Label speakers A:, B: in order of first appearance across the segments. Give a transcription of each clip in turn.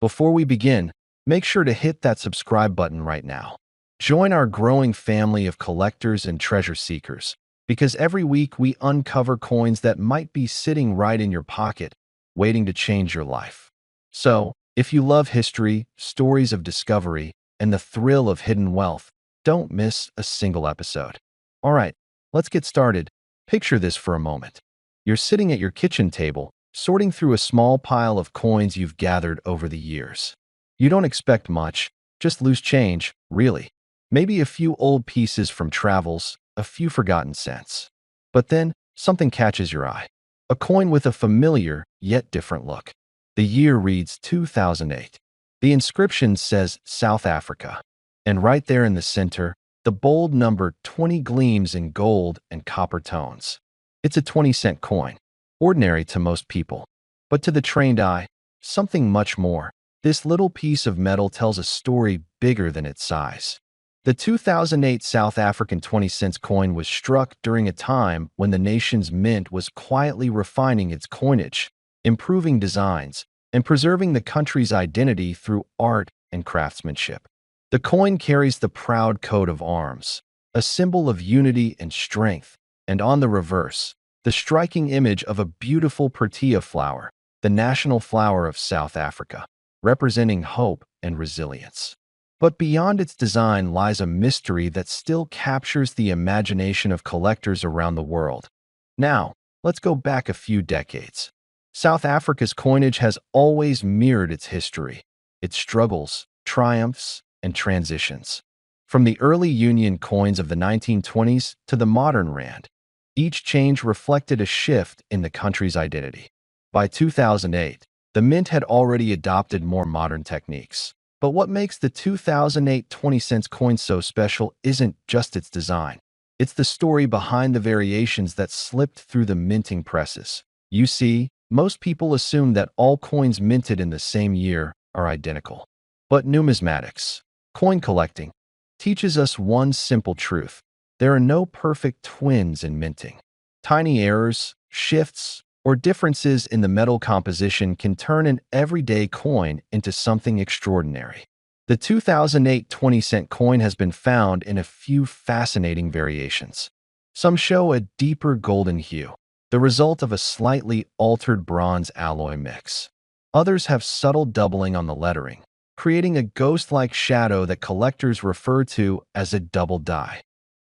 A: Before we begin, make sure to hit that subscribe button right now. Join our growing family of collectors and treasure seekers, because every week we uncover coins that might be sitting right in your pocket, waiting to change your life. So, if you love history, stories of discovery, and the thrill of hidden wealth, don't miss a single episode. All right, let's get started. Picture this for a moment. You're sitting at your kitchen table, sorting through a small pile of coins you've gathered over the years. You don't expect much, just loose change, really. Maybe a few old pieces from travels, a few forgotten cents. But then, something catches your eye. A coin with a familiar, yet different look. The year reads 2008. The inscription says South Africa. And right there in the center, the bold number 20 gleams in gold and copper tones. It's a 20-cent coin, ordinary to most people. But to the trained eye, something much more. This little piece of metal tells a story bigger than its size. The 2008 South African 20-cent coin was struck during a time when the nation's mint was quietly refining its coinage, improving designs, and preserving the country's identity through art and craftsmanship. The coin carries the proud coat of arms, a symbol of unity and strength, and on the reverse, the striking image of a beautiful protea flower, the national flower of South Africa, representing hope and resilience. But beyond its design lies a mystery that still captures the imagination of collectors around the world. Now, let's go back a few decades. South Africa's coinage has always mirrored its history, its struggles, triumphs, and transitions. From the early Union coins of the 1920s to the modern rand, each change reflected a shift in the country's identity. By 2008, the mint had already adopted more modern techniques. But what makes the 2008 20-cent coin so special isn't just its design. It's the story behind the variations that slipped through the minting presses. You see, most people assume that all coins minted in the same year are identical. But numismatics, coin collecting, teaches us one simple truth. There are no perfect twins in minting. Tiny errors, shifts, or differences in the metal composition can turn an everyday coin into something extraordinary. The 2008 20-cent coin has been found in a few fascinating variations. Some show a deeper golden hue, the result of a slightly altered bronze alloy mix. Others have subtle doubling on the lettering, creating a ghost-like shadow that collectors refer to as a double die.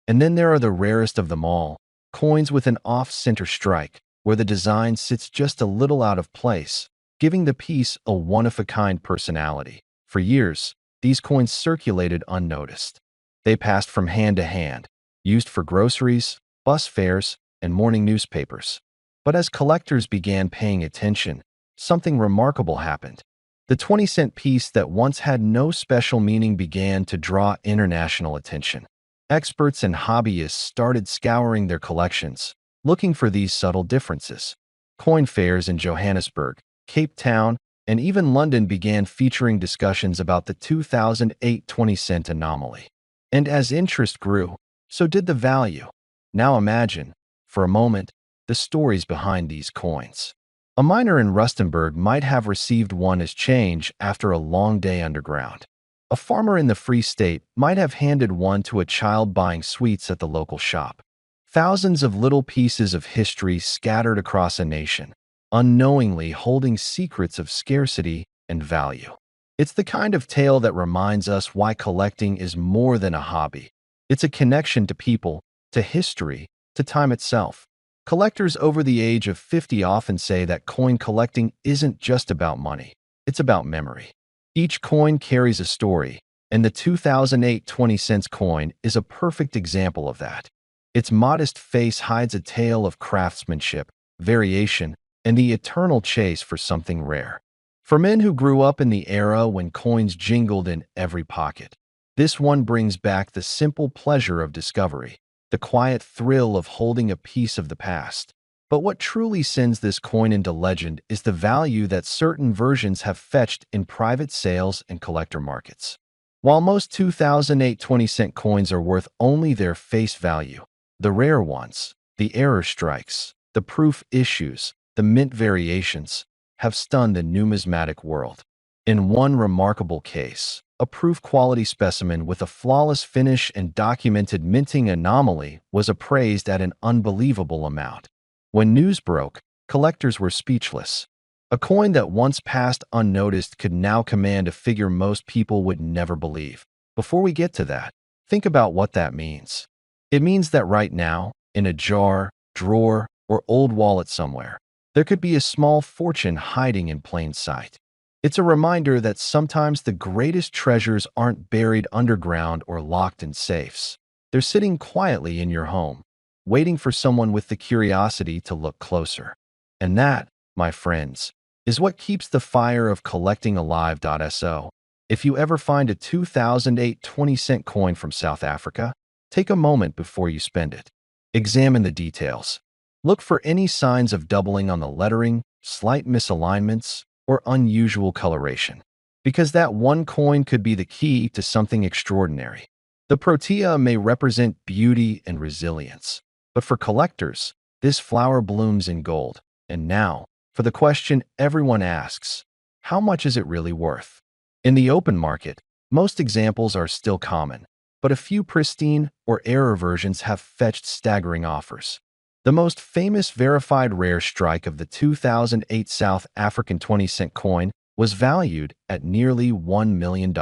A: And then there are the rarest of them all, coins with an off-center strike, where the design sits just a little out of place, giving the piece a one-of-a-kind personality. For years, these coins circulated unnoticed. They passed from hand to hand, used for groceries, bus fares, and morning newspapers. But as collectors began paying attention, something remarkable happened. The 20-cent piece that once had no special meaning began to draw international attention. Experts and hobbyists started scouring their collections, looking for these subtle differences. Coin fairs in Johannesburg, Cape Town, and even London began featuring discussions about the 2008 20-cent anomaly. And as interest grew, so did the value. Now imagine, for a moment, the stories behind these coins. A miner in Rustenburg might have received one as change after a long day underground. A farmer in the Free State might have handed one to a child buying sweets at the local shop. Thousands of little pieces of history scattered across a nation, unknowingly holding secrets of scarcity and value. It's the kind of tale that reminds us why collecting is more than a hobby. It's a connection to people, to history, to time itself. Collectors over the age of 50 often say that coin collecting isn't just about money, it's about memory. Each coin carries a story, and the 2008 20-cent coin is a perfect example of that. Its modest face hides a tale of craftsmanship, variation, and the eternal chase for something rare. For men who grew up in the era when coins jingled in every pocket, this one brings back the simple pleasure of discovery, the quiet thrill of holding a piece of the past. But what truly sends this coin into legend is the value that certain versions have fetched in private sales and collector markets. While most 2008 20-cent coins are worth only their face value, the rare ones, the error strikes, the proof issues, the mint variations, have stunned the numismatic world. In one remarkable case, a proof-quality specimen with a flawless finish and documented minting anomaly was appraised at an unbelievable amount. When news broke, collectors were speechless. A coin that once passed unnoticed could now command a figure most people would never believe. Before we get to that, think about what that means. It means that right now, in a jar, drawer, or old wallet somewhere, there could be a small fortune hiding in plain sight. It's a reminder that sometimes the greatest treasures aren't buried underground or locked in safes. They're sitting quietly in your home, waiting for someone with the curiosity to look closer. And that, my friends, is what keeps the fire of collecting alive. So, if you ever find a 2008 20-cent coin from South Africa, take a moment before you spend it. Examine the details. Look for any signs of doubling on the lettering, slight misalignments, or unusual coloration, because that one coin could be the key to something extraordinary. The protea may represent beauty and resilience, but for collectors, this flower blooms in gold. And now, for the question everyone asks, how much is it really worth? In the open market, most examples are still common, but a few pristine or error versions have fetched staggering offers. The most famous verified rare strike of the 2008 South African 20-cent coin was valued at nearly $1 million.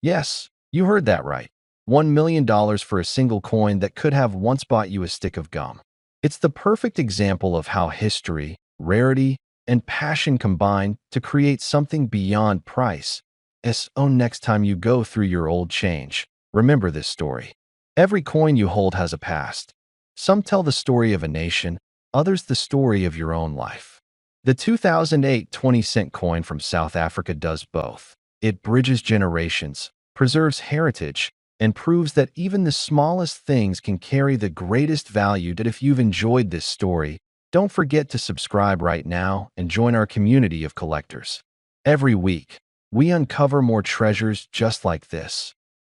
A: Yes, you heard that right. $1 million for a single coin that could have once bought you a stick of gum. It's the perfect example of how history, rarity, and passion combine to create something beyond price. So next time you go through your old change, remember this story. Every coin you hold has a past. Some tell the story of a nation, others the story of your own life. The 2008 20-cent coin from South Africa does both. It bridges generations, preserves heritage, and proves that even the smallest things can carry the greatest value. That if you've enjoyed this story, don't forget to subscribe right now and join our community of collectors. Every week, we uncover more treasures just like this.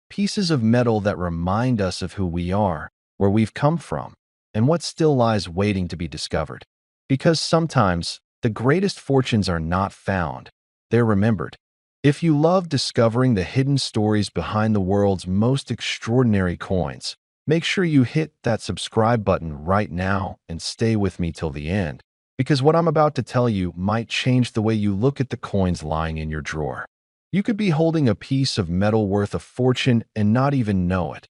A: Pieces of metal that remind us of who we are, where we've come from, and what still lies waiting to be discovered. Because sometimes, the greatest fortunes are not found, they're remembered. If you love discovering the hidden stories behind the world's most extraordinary coins, make sure you hit that subscribe button right now and stay with me till the end, because what I'm about to tell you might change the way you look at the coins lying in your drawer. You could be holding a piece of metal worth a fortune and not even know it.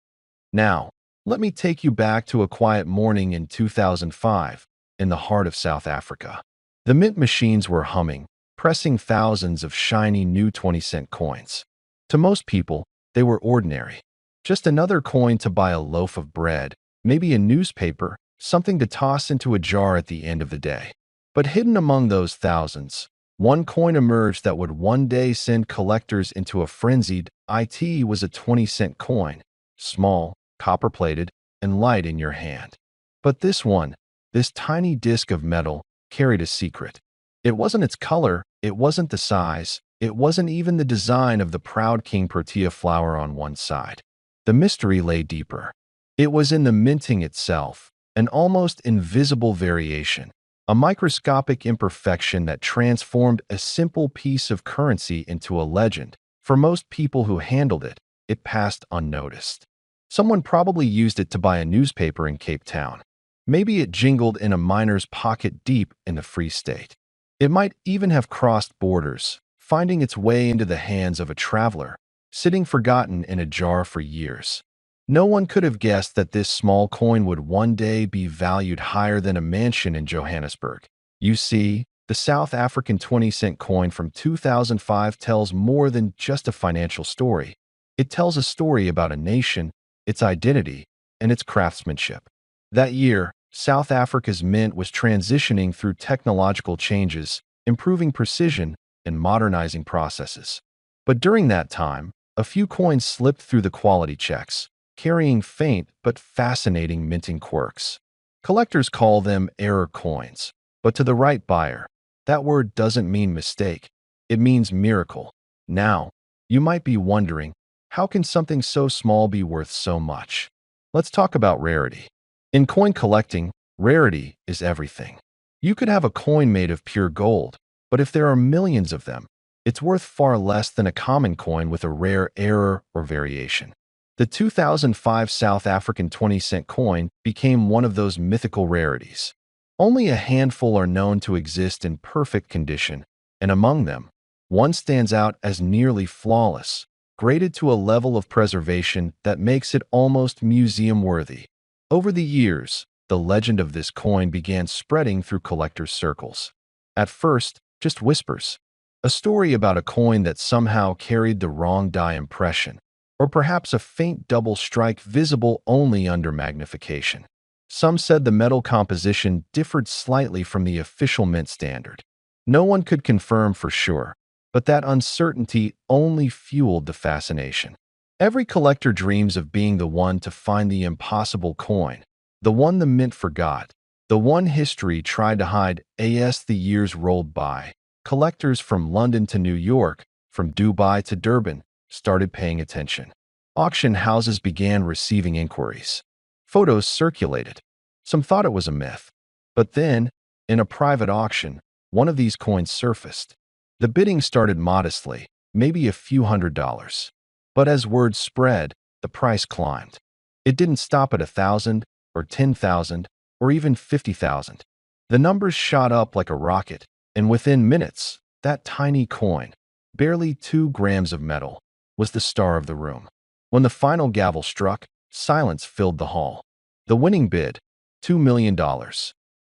A: Now, let me take you back to a quiet morning in 2005, in the heart of South Africa. The mint machines were humming, pressing thousands of shiny new 20-cent coins. To most people, they were ordinary. Just another coin to buy a loaf of bread, maybe a newspaper, something to toss into a jar at the end of the day. But hidden among those thousands, one coin emerged that would one day send collectors into a frenzied. It was a 20-cent coin, small, copper-plated, and light in your hand. But this one, this tiny disc of metal, carried a secret. It wasn't its color, it wasn't the size, it wasn't even the design of the proud King Protea flower on one side. The mystery lay deeper. It was in the minting itself, an almost invisible variation, a microscopic imperfection that transformed a simple piece of currency into a legend. For most people who handled it, it passed unnoticed. Someone probably used it to buy a newspaper in Cape Town. Maybe it jingled in a miner's pocket deep in the Free State. It might even have crossed borders, finding its way into the hands of a traveler, sitting forgotten in a jar for years. No one could have guessed that this small coin would one day be valued higher than a mansion in Johannesburg. You see, the South African 20-cent coin from 2005 tells more than just a financial story. It tells a story about a nation, its identity, and its craftsmanship. That year, South Africa's mint was transitioning through technological changes, improving precision and modernizing processes. But during that time, a few coins slipped through the quality checks, carrying faint but fascinating minting quirks. Collectors call them error coins, but to the right buyer, that word doesn't mean mistake, it means miracle. Now, you might be wondering, how can something so small be worth so much? Let's talk about rarity. In coin collecting, rarity is everything. You could have a coin made of pure gold, but if there are millions of them, It's worth far less than a common coin with a rare error or variation. The 2005 South African 20-cent coin became one of those mythical rarities. Only a handful are known to exist in perfect condition, and among them, one stands out as nearly flawless, graded to a level of preservation that makes it almost museum-worthy. Over the years, the legend of this coin began spreading through collectors' circles. At first, just whispers. A story about a coin that somehow carried the wrong die impression, or perhaps a faint double strike visible only under magnification. Some said the metal composition differed slightly from the official mint standard. No one could confirm for sure, but that uncertainty only fueled the fascination. Every collector dreams of being the one to find the impossible coin, the one the mint forgot, the one history tried to hide. As the years rolled by, collectors from London to New York, from Dubai to Durban, started paying attention. Auction houses began receiving inquiries. Photos circulated. Some thought it was a myth. But then, in a private auction, one of these coins surfaced. The bidding started modestly, maybe a few $100s. But as word spread, the price climbed. It didn't stop at 1,000 or 10,000 or even 50,000. The numbers shot up like a rocket, and within minutes, that tiny coin, barely 2 grams of metal, was the star of the room. When the final gavel struck, silence filled the hall. The winning bid, $2 million.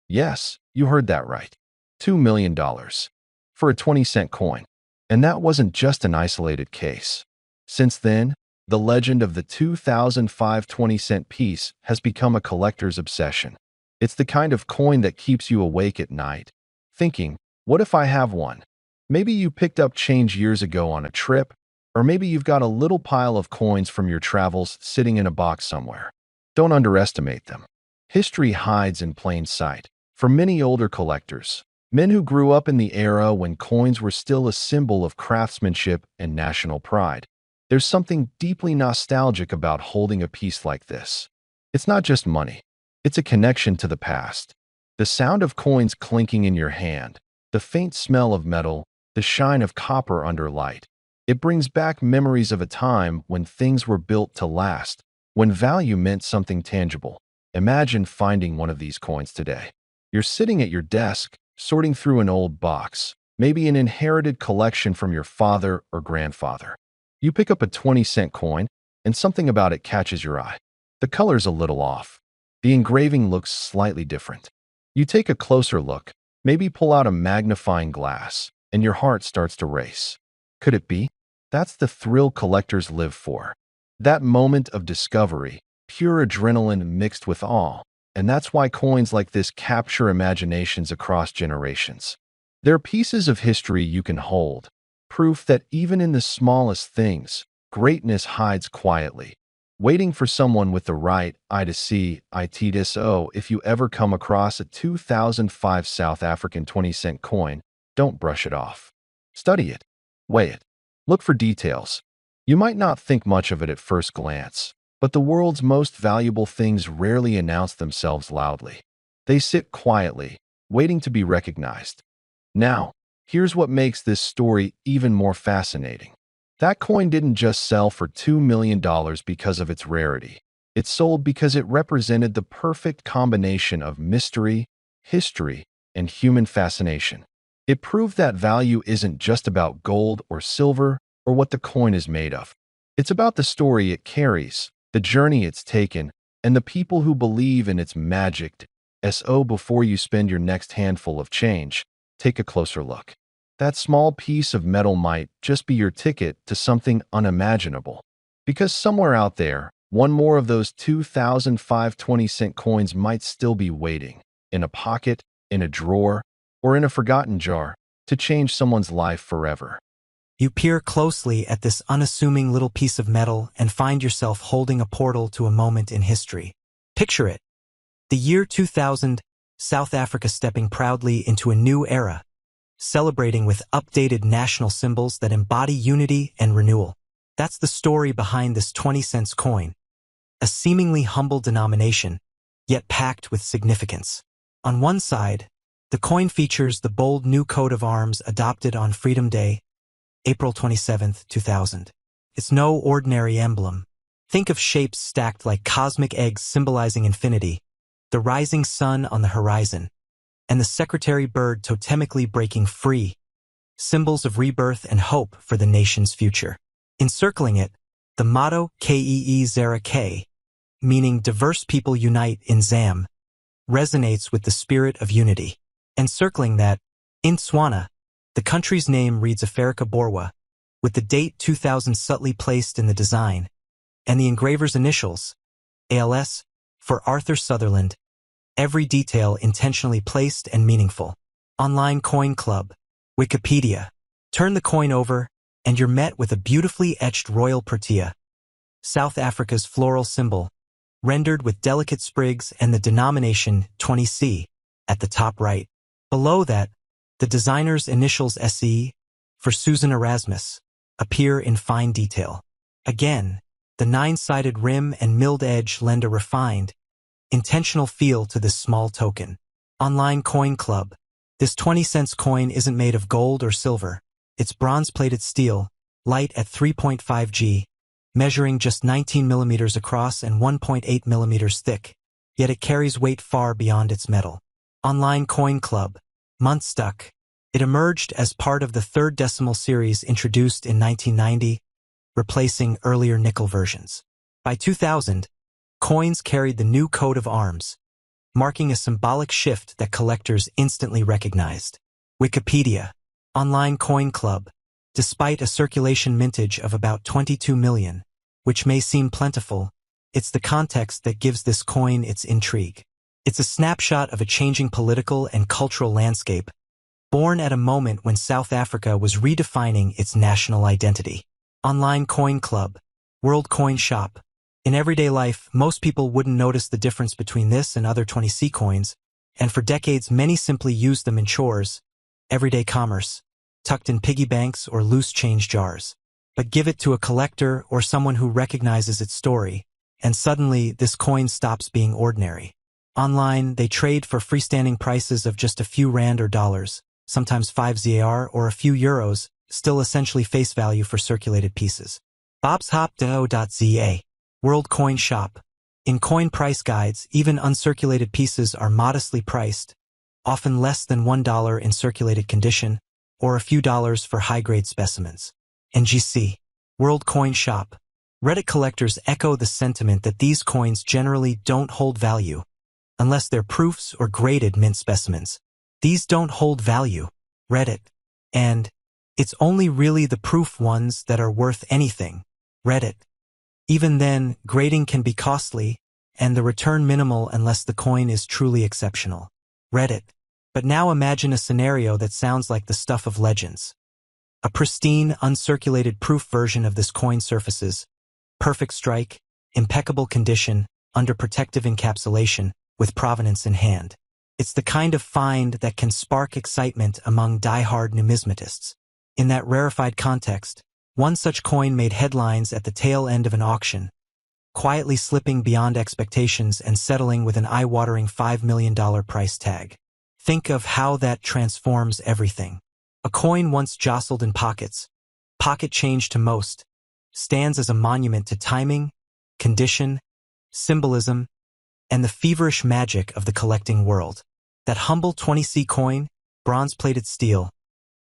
A: Yes, you heard that right. $2 million. For a 20-cent coin. And that wasn't just an isolated case. Since then, the legend of the 2005 20-cent piece has become a collector's obsession. It's the kind of coin that keeps you awake at night, thinking, what if I have one? Maybe you picked up change years ago on a trip, or maybe you've got a little pile of coins from your travels sitting in a box somewhere. Don't underestimate them. History hides in plain sight. For many older collectors, men who grew up in the era when coins were still a symbol of craftsmanship and national pride, there's something deeply nostalgic about holding a piece like this. It's not just money. It's a connection to the past. The sound of coins clinking in your hand, the faint smell of metal, the shine of copper under light. It brings back memories of a time when things were built to last, when value meant something tangible. Imagine finding one of these coins today. You're sitting at your desk, sorting through an old box, maybe an inherited collection from your father or grandfather. You pick up a 20-cent coin, and something about it catches your eye. The color's a little off. The engraving looks slightly different. You take a closer look, maybe pull out a magnifying glass, and your heart starts to race. Could it be? That's the thrill collectors live for. That moment of discovery, pure adrenaline mixed with awe. And that's why coins like this capture imaginations across generations. They're pieces of history you can hold, proof that even in the smallest things, greatness hides quietly, waiting for someone with the right eye to see it. So if you ever come across a 2005 South African 20-cent coin, don't brush it off. Study it. Weigh it. Look for details. You might not think much of it at first glance, but the world's most valuable things rarely announce themselves loudly. They sit quietly, waiting to be recognized. Now, here's what makes this story even more fascinating. That coin didn't just sell for $2 million because of its rarity. It sold because it represented the perfect combination of mystery, history, and human fascination. It proved that value isn't just about gold or silver or what the coin is made of. It's about the story it carries, the journey it's taken, and the people who believe in its magic. So before you spend your next handful of change, take a closer look. That small piece of metal might just be your ticket to something unimaginable. Because somewhere out there, one more of those 2005 20-cent coins might still be waiting, in a pocket, in a drawer, or in a forgotten jar, to change someone's life forever.
B: You peer closely at this unassuming little piece of metal and find yourself holding a portal to a moment in history. Picture it. The year 2000, South Africa stepping proudly into a new era, celebrating with updated national symbols that embody unity and renewal. That's the story behind this 20-cent coin, a seemingly humble denomination, yet packed with significance. On one side, the coin features the bold new coat of arms adopted on Freedom Day, April 27, 2000. It's no ordinary emblem. Think of shapes stacked like cosmic eggs symbolizing infinity, the rising sun on the horizon, and the secretary bird totemically breaking free, symbols of rebirth and hope for the nation's future. Encircling it, the motto Kee Zera K, meaning diverse people unite in Zam, resonates with the spirit of unity. Encircling that, in Tswana, the country's name reads Afrika Borwa, with the date 2000 subtly placed in the design, and the engraver's initials, ALS, for Arthur Sutherland, every detail intentionally placed and meaningful. Online Coin Club, Wikipedia. Turn the coin over, and you're met with a beautifully etched royal protea, South Africa's floral symbol, rendered with delicate sprigs and the denomination 20C at the top right. Below that, the designer's initials SE, for Susan Erasmus, appear in fine detail. Again, the 9-sided rim and milled edge lend a refined, intentional feel to this small token. Online Coin Club. This 20-cent coin isn't made of gold or silver. It's bronze-plated steel, light at 3.5 G, measuring just 19 millimeters across and 1.8 millimeters thick, yet it carries weight far beyond its metal. Online Coin Club. Muntstuck. It emerged as part of the third decimal series introduced in 1990, replacing earlier nickel versions. By 2000, coins carried the new coat of arms, marking a symbolic shift that collectors instantly recognized. Wikipedia. Online Coin Club. Despite a circulation mintage of about 22 million, which may seem plentiful, it's the context that gives this coin its intrigue. It's a snapshot of a changing political and cultural landscape, born at a moment when South Africa was redefining its national identity. Online Coin Club. World Coin Shop. In everyday life, most people wouldn't notice the difference between this and other 20C coins, and for decades many simply used them in chores, everyday commerce, tucked in piggy banks or loose change jars. But give it to a collector or someone who recognizes its story, and suddenly this coin stops being ordinary. Online, they trade for freestanding prices of just a few rand or dollars, sometimes 5 ZAR or a few euros, still essentially face value for circulated pieces. bobshop.do.za. World Coin Shop. In coin price guides, even uncirculated pieces are modestly priced, often less than $1 in circulated condition, or a few dollars for high-grade specimens. NGC. World Coin Shop. Reddit collectors echo the sentiment that these coins generally don't hold value, unless they're proofs or graded mint specimens. These don't hold value, Reddit. And it's only really the proof ones that are worth anything, Reddit. Even then, grading can be costly, and the return minimal unless the coin is truly exceptional, Reddit. But now imagine a scenario that sounds like the stuff of legends. A pristine, uncirculated proof version of this coin surfaces, perfect strike, impeccable condition, under protective encapsulation, with provenance in hand. It's the kind of find that can spark excitement among die-hard numismatists. In that rarefied context, one such coin made headlines at the tail end of an auction, quietly slipping beyond expectations and settling with an eye-watering $5 million price tag. Think of how that transforms everything. A coin once jostled in pockets, pocket change to most, stands as a monument to timing, condition, symbolism, and the feverish magic of the collecting world. That humble 20C coin, bronze-plated steel,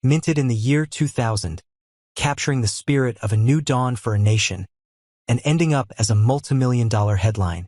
B: minted in the year 2000, capturing the spirit of a new dawn for a nation, and ending up as a multi-million-dollar headline.